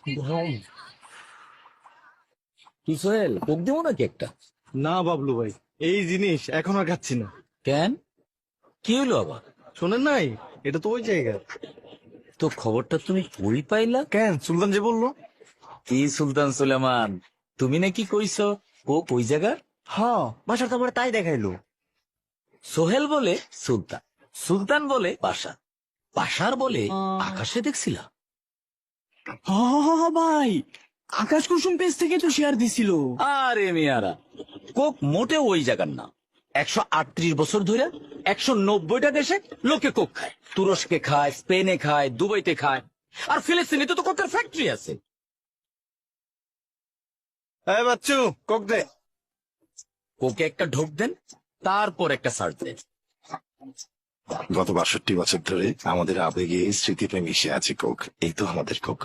কি সোহেল, কোক দেবো নাকি একটা? না বাবলু ভাই, এই জিনিস এখন আর খাচ্ছি না। কেন, কি হলো আবার? শোনেন নাই, এটা তো ওই জায়গা। তো খবরটা তুমি কই পাইলা? কেন, সুলতান যে বললো। কি সুলতান সুলেমান, তুমি নাকি কইছো ও ওই জায়গার? হ্যাঁ, বাসার তো আমার তাই দেখাইলো। সোহেল বলে সুলতান, সুলতান বলে বাসার, বাসার বলে আকাশে দেখছিলা। ভাই, আকাশ কুসুম পেজ থেকে তো শেয়ার দিছিল। আরে মিয়ারা, কোক মোটেও ওই জায়গার না। 138 বছর ধরে 190টা দেশে লোকে কোক খায়। তুরস্কে খায়, স্পেনে খায়, দুবাইতে খায়, আর ফিলিস্তিনে তো কোকের ফ্যাক্টরি আছে। এই বাচ্চু, কোক দে। কোকে একটা ঢোক দেন, তারপর একটা সার্চ দেন। গত 62 বছর ধরে আমাদের আবেগে স্মৃতিতে মিশে আছে কোক। এই তো আমাদের কোক।